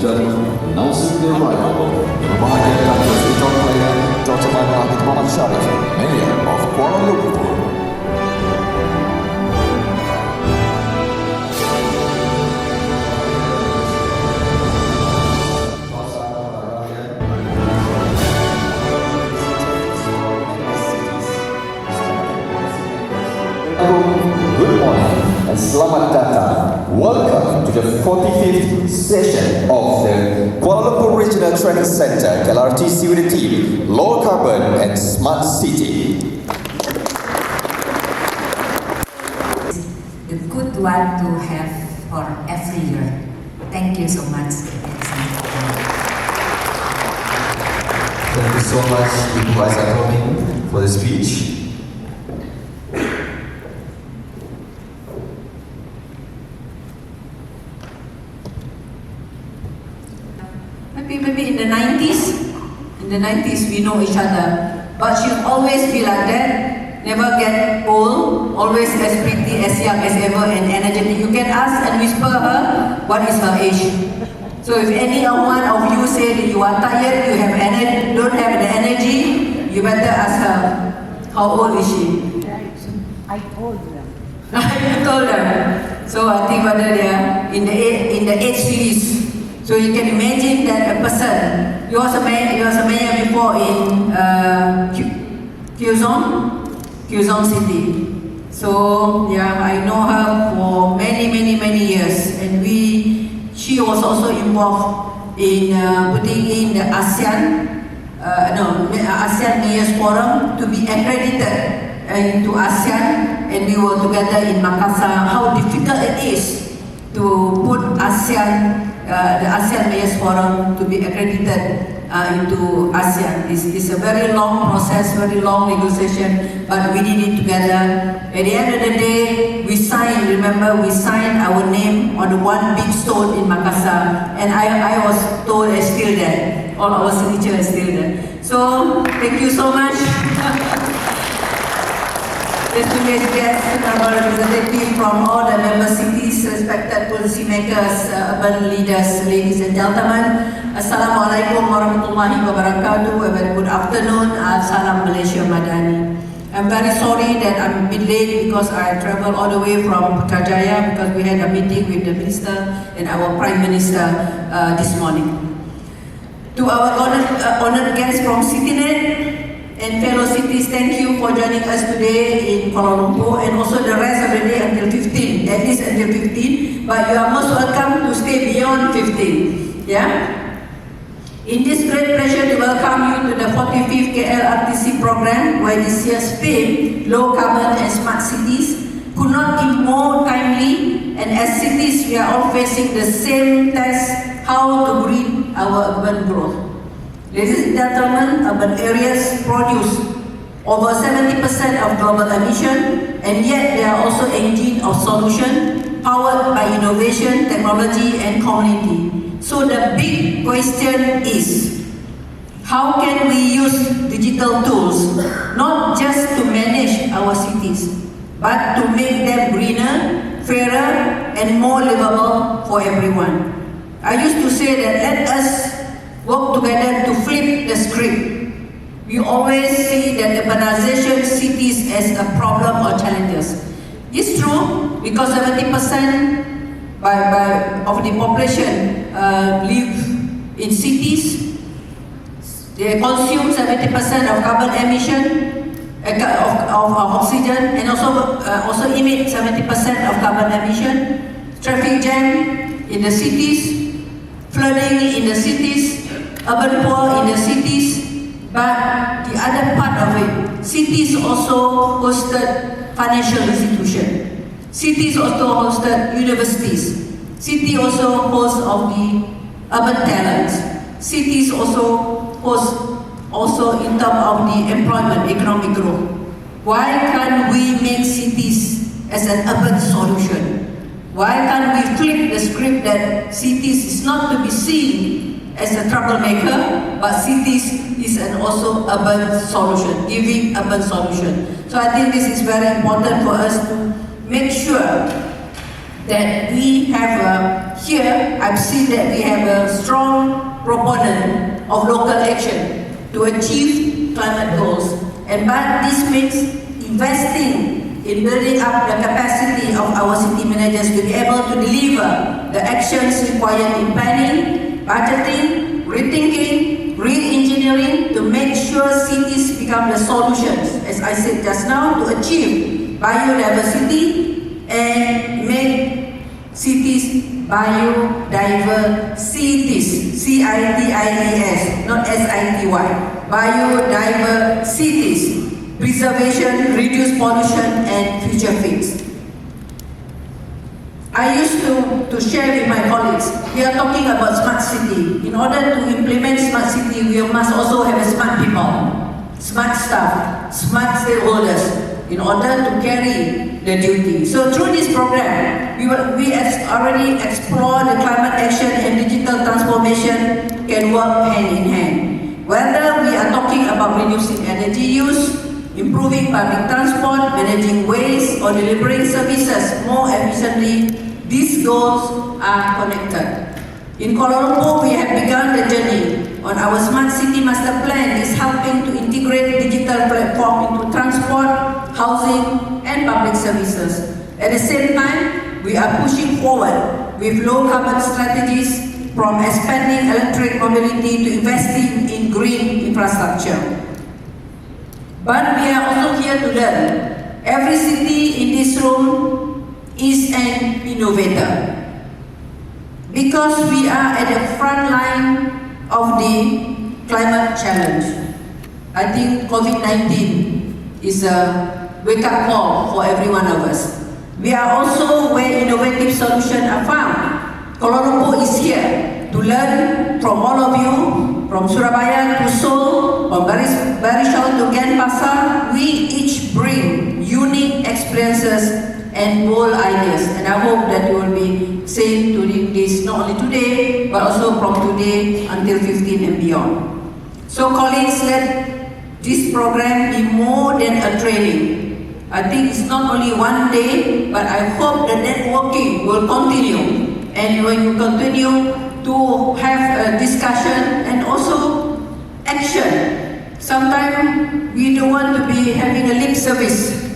gentlemen, announcing the arrival of berbahagia Datuk Dr. Bandar Mohd Sharif, Mayor of Kuala Lumpur. Good morning and selamat datang. Welcome to the 45th session of the Kuala Lumpur Regional Training Centre, KLRTC with the team, Low Carbon and Smart City. The good one to have for every year. Thank you so much. Thank you so much, Ibu Azharomin, for the speech. Maybe in the 90s we know each other, but she'll always be like that, never get old, always as pretty, as young as ever and energetic. You can ask and whisper her what is her age. So if any one of you say that you are tired, you have don't have the energy, you better ask her, how old is she? I told them. You told her. So I think whether they are in the 8 series. So you can imagine that a person, you was a mayor before in Quezon City. So yeah, I know her for many years, and she was also involved in putting in the ASEAN Mayors Forum to be accredited into ASEAN, and we were together in Makassar. How difficult it is to put the ASEAN Mayors Forum to be accredited into ASEAN. It's a very long process, very long negotiation, but we did it together. At the end of the day, we signed our name on the one big stone in Makassar, and I was told it's still there. All our signature is still there. So, thank you so much. Distinguished guests, our representative from all the member cities, respected policymakers, urban leaders, ladies and gentlemen, Assalamualaikum warahmatullahi wabarakatuh. A very good afternoon. Salam Malaysia Madani. I'm very sorry that I'm a bit late because I traveled all the way from Putrajaya because we had a meeting with the Minister and our Prime Minister this morning. To our honored guests from CityNet and fellow cities, thank you for joining us today in Kuala Lumpur, and also the rest of the day until 15, at least until 15, but you are most welcome to stay beyond 15. Yeah? In this great pleasure to welcome you to the 45th KLRTC program, where this year's theme, Low Carbon and Smart Cities, could not be more timely, and as cities we are all facing the same test, how to green our urban growth. Ladies and gentlemen, urban areas produce over 70% of global emission, and yet they are also engine of solution, powered by innovation, technology and community. So the big question is, how can we use digital tools, not just to manage our cities, but to make them greener, fairer and more livable for everyone? I used to say that let us work together to flip the script. We always see that urbanization cities as a problem or challenges. It's true because 70% of the population live in cities. They consume 70% of carbon emission, of oxygen, and also emit 70% of carbon emission. Traffic jam in the cities, flooding in the cities, urban poor in the cities, but the other part of it, cities also hosted financial institutions. Cities also hosted universities. City also hosts of the urban talents. Cities also host in terms of the employment, economic growth. Why can't we make cities as an urban solution? Why can't we flip the script that cities is not to be seen as a troublemaker, but cities is an also urban solution, giving urban solution. So I think this is very important for us to make sure that we have here, I've seen that we have a strong proponent of local action to achieve climate goals. But this means investing in building up the capacity of our city managers to be able to deliver the actions required in planning, budgeting, rethinking, re-engineering to make sure cities become the solutions, as I said just now, to achieve biodiversity and make cities biodiverse cities, C-I-T-I-E-S, not S-I-T-Y, biodiverse cities, preservation, reduce pollution and future fits. I used to share with my colleagues, we are talking about smart city. In order to implement smart city, we must also have a smart people, smart staff, smart stakeholders in order to carry the duty. So through this program, we already explore the climate action and digital transformation can work hand in hand. Whether we are talking about reducing energy use, improving public transport, managing waste, or delivering services more efficiently, these goals are connected. In Kuala Lumpur, we have begun the journey on our Smart City Master Plan is helping to integrate digital platform into transport, housing, and public services. At the same time, we are pushing forward with low carbon strategies from expanding electric mobility to investing in green infrastructure. But we are also here to learn. Every city in this room is an innovator. Because we are at the front line of the climate challenge. I think COVID-19 is a wake-up call for every one of us. We are also where innovative solutions are found. Kuala Lumpur is here to learn from all of you, from Surabaya to Seoul, from Barisal to Denpasar. We each bring unique experiences and bold ideas, and I hope that you will be same doing this not only today, but also from today until 15 and beyond. So colleagues, let this program be more than a training. I think it's not only one day, but I hope the networking will continue. And when you continue to have a discussion and also action, sometimes we don't want to be having a lip service,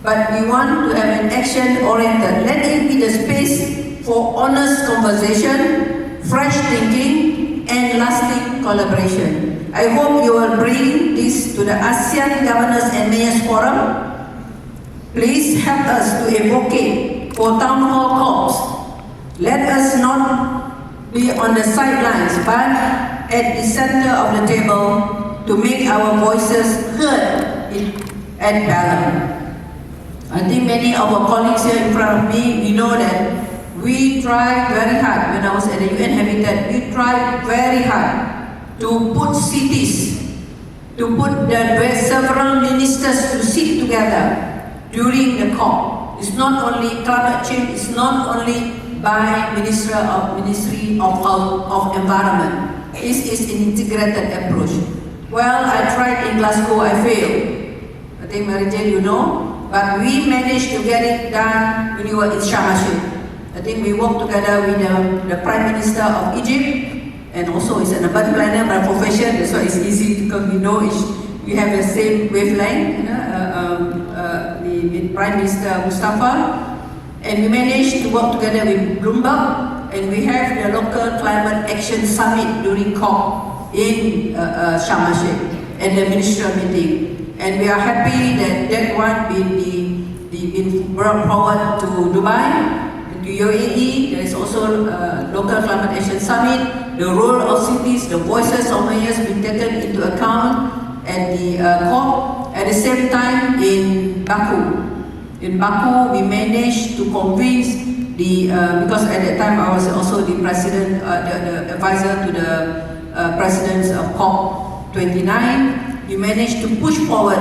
but we want to have an action-oriented. Let it be the space for honest conversation, fresh thinking, and lasting collaboration. I hope you will bring this to the ASEAN Governors and Mayors Forum. Please help us to advocate for town hall calls. Let us not be on the sidelines, but at the center of the table to make our voices heard and balanced. I think many of our colleagues here in front of me, we know that we tried very hard. When I was at the UN Habitat, we tried very hard to put cities, to put several ministers to sit together during the COP. It's not only climate change, it's not only by Ministry of Environment. It is an integrated approach. Well, I tried in Glasgow, I failed. I think Mary Jane, you know. But we managed to get it done when we were in Sharm el-Sheikh. I think we worked together with the Prime Minister of Egypt, and also is an urban planner by profession. That's why it's easy because we know we have the same wavelength. The Prime Minister Mustafa, and we managed to work together with Bloomberg, and we have the local climate action summit during COP in Sharm el-Sheikh at the ministerial meeting. And we are happy that that one been brought forward to Dubai, to UAE. There is also a local climate action summit. The role of cities, the voices of mayors been taken into account at the COP. At the same time, in Baku, we managed to convince because at that time I was also the president, the advisor to the presidents of COP29. We managed to push forward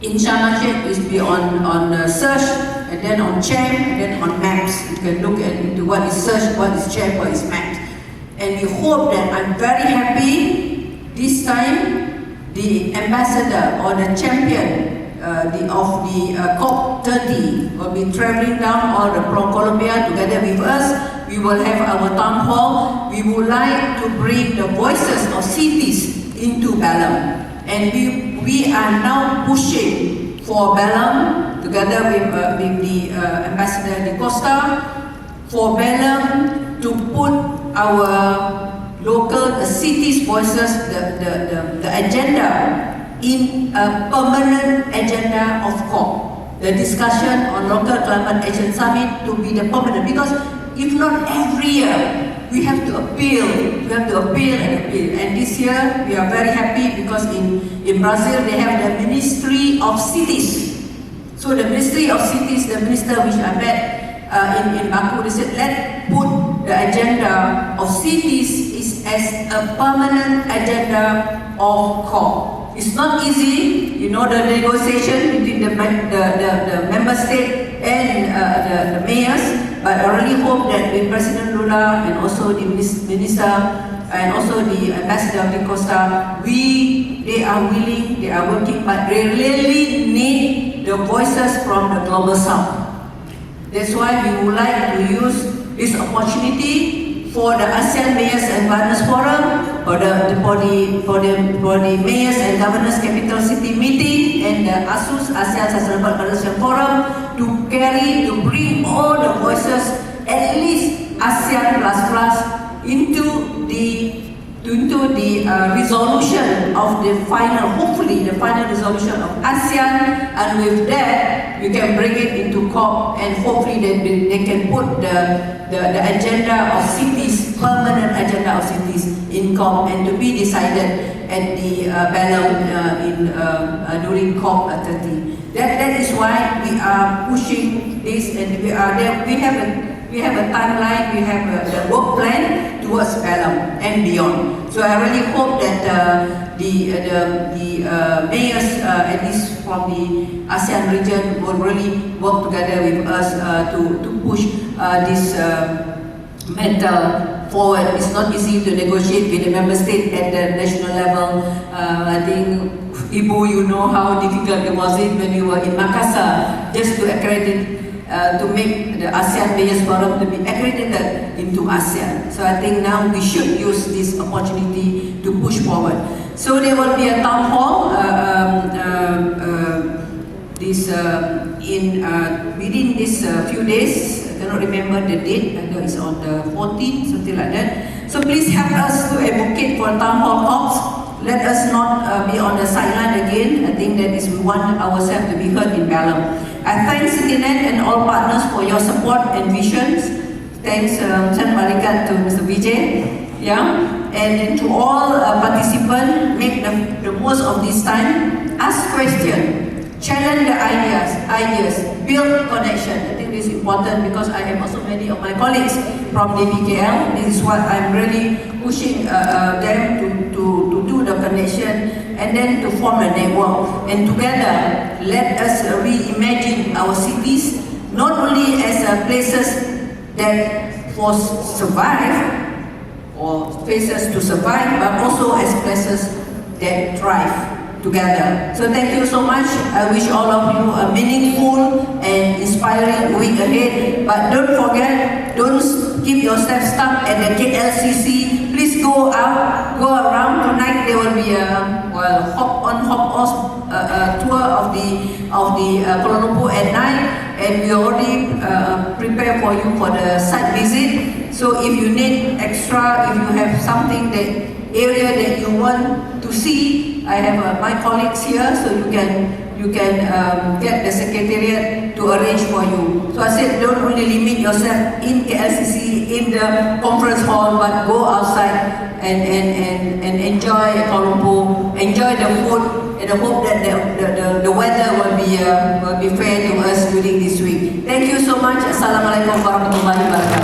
in Sharm el-Sheikh is be on search, and then on CHAM, and then on maps. You can look into what is search, what is CHAM, what is maps. And we hope that, I'm very happy this time the ambassador or the champion COP30 will be traveling down all the from Colombia together with us. We will have our town hall. We would like to bring the voices of cities into Balam, and we are now pushing for Balam together with the Ambassador Di Costa, for Balam to put our local cities' voices, the agenda in a permanent agenda of COP. The discussion on local climate action summit to be the permanent, because if not every year we have to appeal, and this year we are very happy because in Brazil they have the Ministry of Cities. So the Ministry of Cities, the minister which I met in Baku, they said let's put the agenda of cities is as a permanent agenda of COP. It's not easy, you know, the negotiation between the member state and the mayors, but I really hope that with President Lula and also the minister and also the Ambassador Di Costa, they are willing, they are working, but they really need the voices from the global south. That's why we would like to use this opportunity for the ASEAN Mayors and Governors Forum, for the Mayors and Governors Capital City Meeting, and the ASUS ASEAN Sustainable Coordination Forum to bring all the voices, at least ASEAN plus into the resolution of the final, hopefully the final resolution of ASEAN, and with that we can bring it into COP, and hopefully they can put the agenda of cities, permanent agenda of cities in COP, and to be decided at the Balam during COP30. That is why we are pushing this, and we are there. We have a timeline, we have the work plan towards Balam and beyond. So I really hope that the mayors, at least from the ASEAN region, will really work together with us to push this matter forward. It's not easy to negotiate with the member state at the national level. I think, Ibu, you know how difficult it was when you were in Makassar, just to accredit, to make the ASEAN Mayors Forum to be accredited into ASEAN. So I think now we should use this opportunity to push forward. So there will be a town hall within this few days. I cannot remember the date. I know it's on the 14th, something like that. So please help us to advocate for town hall talks. Let us not be on the sideline again. I think that is we want ourselves to be heard in Balam. I thank CityNet and all partners for your support and visions. Thanks, Balikat to Mr. Vijay. Yeah, and to all participants, make the most of this time. Ask questions, challenge the ideas, build connection. I think this is important because I have also many of my colleagues from DBKL. This is what I'm really pushing them to do the connection and then to form a network. And together, let us reimagine our cities, not only as places that for survive, or places to survive, but also as places that thrive together. So thank you so much. I wish all of you a meaningful and inspiring week ahead. But don't forget, don't keep yourself stuck at the KLCC. Please go out, go around. Tonight there will be a hop on hop off tour of the Kuala Lumpur at night. And we already prepare for you for the site visit. So if you need extra, if you have something area that you want to see, I have my colleagues here, so you can get the secretariat to arrange for you. So I said, don't only limit yourself in KLCC, in the conference hall, but go outside and enjoy Kuala Lumpur, enjoy the food. And I hope that the weather will be fair to us during this week. Thank you so much. Assalamualaikum warahmatullahi wabarakatuh.